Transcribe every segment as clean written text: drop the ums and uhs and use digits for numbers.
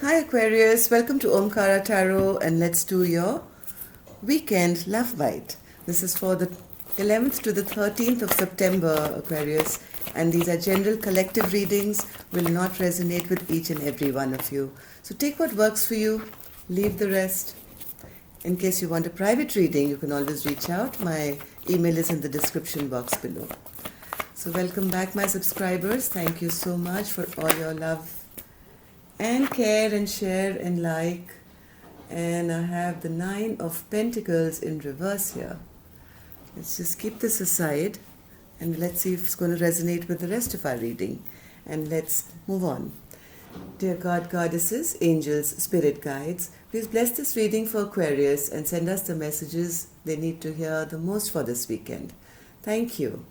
Hi Aquarius, welcome to Omkara Tarot and let's do your weekend love bite. This is for the 11th to the 13th of September, Aquarius, and these are general collective readings, will not resonate with each and every one of you. So take what works for you, leave the rest. In case you want a private reading, you can always reach out. My email is in the description box below. So welcome back my subscribers. Thank you so much for all your love and care and share and like. And I have the Nine of Pentacles in reverse here. Let's just keep this aside and let's see if it's going to resonate with the rest of our reading. And let's move on. Dear God, Goddesses, Angels, Spirit Guides, please bless this reading for Aquarius and send us the messages they need to hear the most for this weekend. Thank you.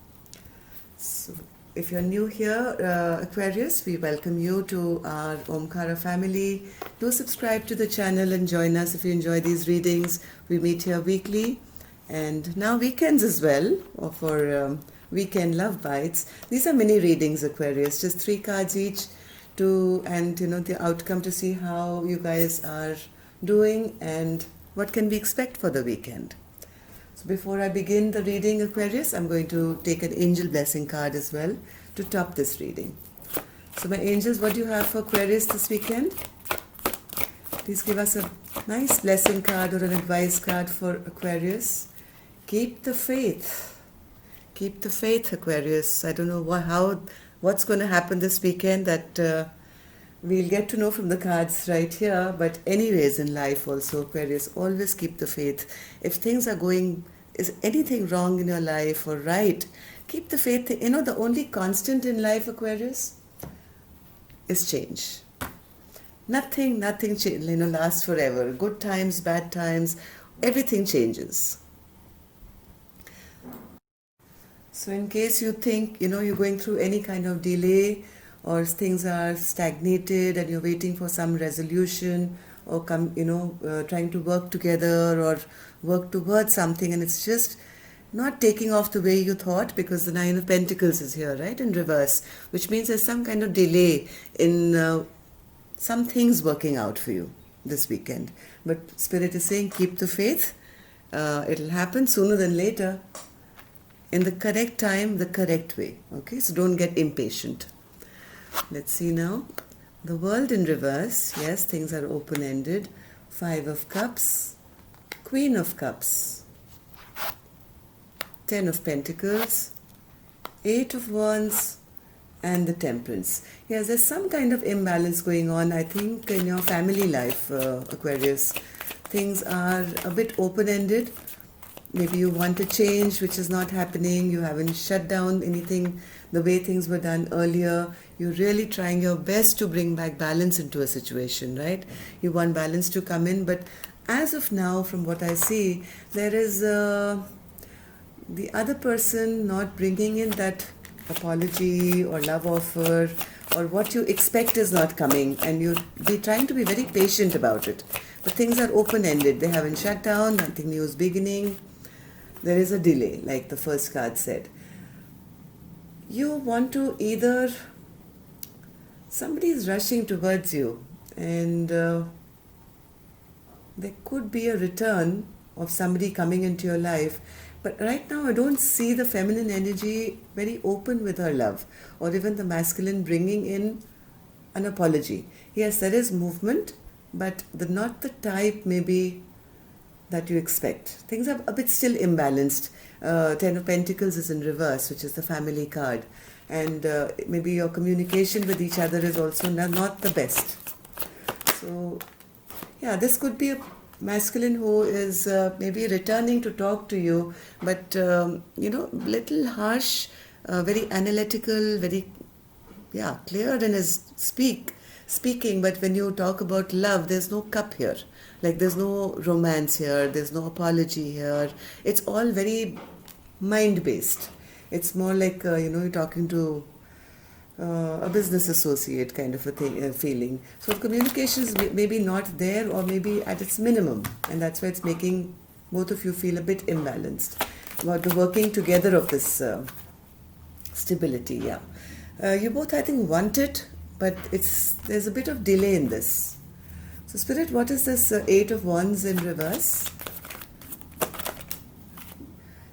So, if you're new here, Aquarius, we welcome you to our Omkara family. Do subscribe to the channel and join us if you enjoy these readings. We meet here weekly and now weekends as well for weekend love bites. These are mini readings, Aquarius, just 3 cards each and the outcome to see how you guys are doing and what can we expect for the weekend. So before I begin the reading, Aquarius, I'm going to take an angel blessing card as well to top this reading. So my angels, what do you have for Aquarius this weekend? Please give us a nice blessing card or an advice card for Aquarius. Keep the faith. Keep the faith, Aquarius. I don't know what's going to happen this weekend that we'll get to know from the cards right here. But anyways, in life also, Aquarius, always keep the faith. If things are going, is anything wrong in your life or right, keep the faith. The only constant in life, Aquarius, is change. Nothing lasts forever. Good times, bad times, everything changes. So in case you think, you're going through any kind of delay or things are stagnated and you're waiting for some resolution or trying to work together or work towards something and it's just not taking off the way you thought, because the Nine of Pentacles is here, right, in reverse, which means there's some kind of delay in some things working out for you this weekend. But Spirit is saying keep the faith. It'll happen sooner than later, in the correct time, the correct way. Okay, so don't get impatient. Let's see now. The World in reverse. Yes, things are open-ended. 5 of Cups, Queen of Cups, 10 of Pentacles, 8 of Wands, and the Temperance. Yes, there's some kind of imbalance going on, I think, in your family life, Aquarius. Things are a bit open-ended. Maybe you want a change which is not happening. You haven't shut down anything the way things were done earlier. You're really trying your best to bring back balance into a situation, right? You want balance to come in, but as of now, from what I see, there is the other person not bringing in that apology or love offer, or what you expect is not coming, and you're trying to be very patient about it. But things are open-ended. They haven't shut down. Nothing new is beginning. There is a delay, like the first card said. You want to either, somebody is rushing towards you and there could be a return of somebody coming into your life. But right now I don't see the feminine energy very open with her love, or even the masculine bringing in an apology. Yes, there is movement, but not the type maybe that you expect. Things are a bit still imbalanced. 10 of Pentacles is in reverse, which is the family card. And maybe your communication with each other is also not the best. So, yeah, this could be a masculine who is maybe returning to talk to you, but, little harsh, very analytical, very, clear in his speaking, but when you talk about love, there's no cup here. Like there's no romance here, there's no apology here. It's all very mind-based. It's more like, you're talking to a business associate kind of a thing, feeling. So communication is maybe not there, or maybe at its minimum. And that's why it's making both of you feel a bit imbalanced. About the working together of this stability, You both, I think, want it, but there's a bit of delay in this. So Spirit, what is this Eight of Wands in reverse?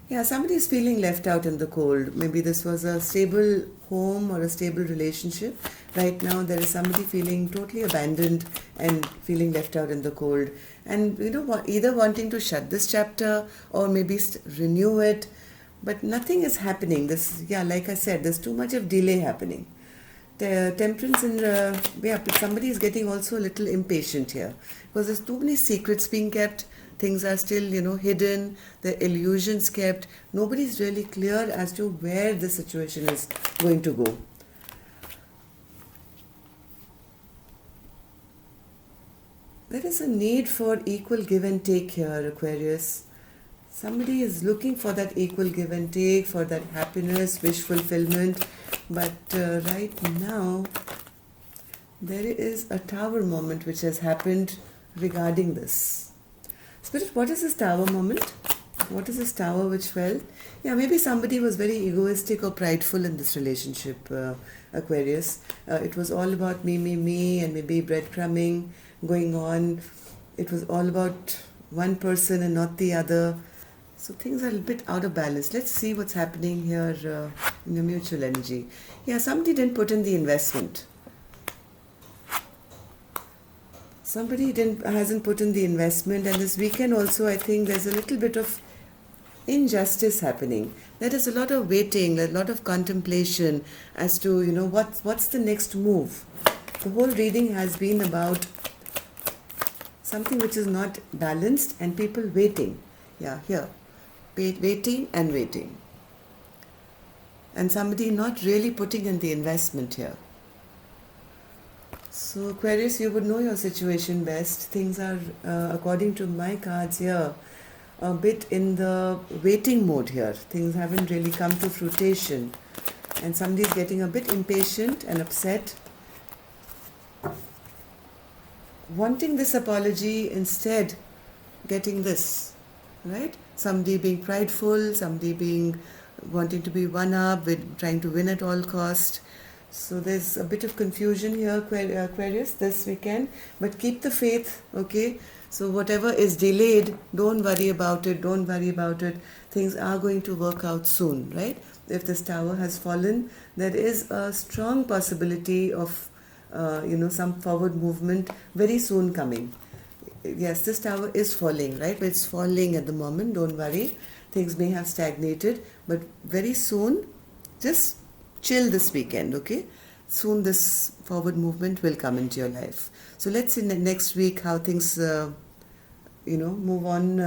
Yeah, somebody is feeling left out in the cold. Maybe this was a stable home or a stable relationship. Right now, there is somebody feeling totally abandoned and feeling left out in the cold. And either wanting to shut this chapter or maybe renew it, but nothing is happening. Like I said, there's too much of delay happening. The temperance somebody is getting also a little impatient here because there's too many secrets being kept. Things are still, hidden. The illusions kept. Nobody's really clear as to where the situation is going to go. There is a need for equal give and take here, Aquarius. Somebody is looking for that equal give and take, for that happiness, wish fulfillment. But right now, there is a tower moment which has happened regarding this. Spirit, what is this tower moment? What is this tower which fell? Yeah, maybe somebody was very egoistic or prideful in this relationship, Aquarius. It was all about me, and maybe breadcrumbing going on. It was all about one person and not the other. So things are a bit out of balance. Let's see what's happening here in the mutual energy. Yeah, somebody didn't put in the investment. Somebody hasn't put in the investment, and this weekend also I think there's a little bit of injustice happening. There is a lot of waiting, a lot of contemplation as to what's the next move. The whole reading has been about something which is not balanced and people waiting. Yeah, here. Waiting and waiting. And somebody not really putting in the investment here. So Aquarius, you would know your situation best. Things are, according to my cards here, a bit in the waiting mode here. Things haven't really come to fruition. And somebody's getting a bit impatient and upset. Wanting this apology, instead getting this. Right? Somebody being prideful, somebody wanting to be one-up, trying to win at all cost. So there's a bit of confusion here, Aquarius, this weekend. But keep the faith, okay? So whatever is delayed, don't worry about it. Don't worry about it. Things are going to work out soon, right? If this tower has fallen, there is a strong possibility of, some forward movement very soon coming. Yes, this tower is falling, right? But it's falling at the moment. Don't worry. Things may have stagnated, but very soon, just chill this weekend, okay? Soon this forward movement will come into your life. So let's see next week how things, move on.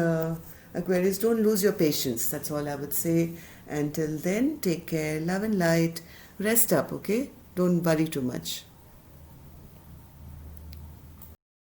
Aquarius, don't lose your patience. That's all I would say. Until then, take care, love and light. Rest up, okay? Don't worry too much.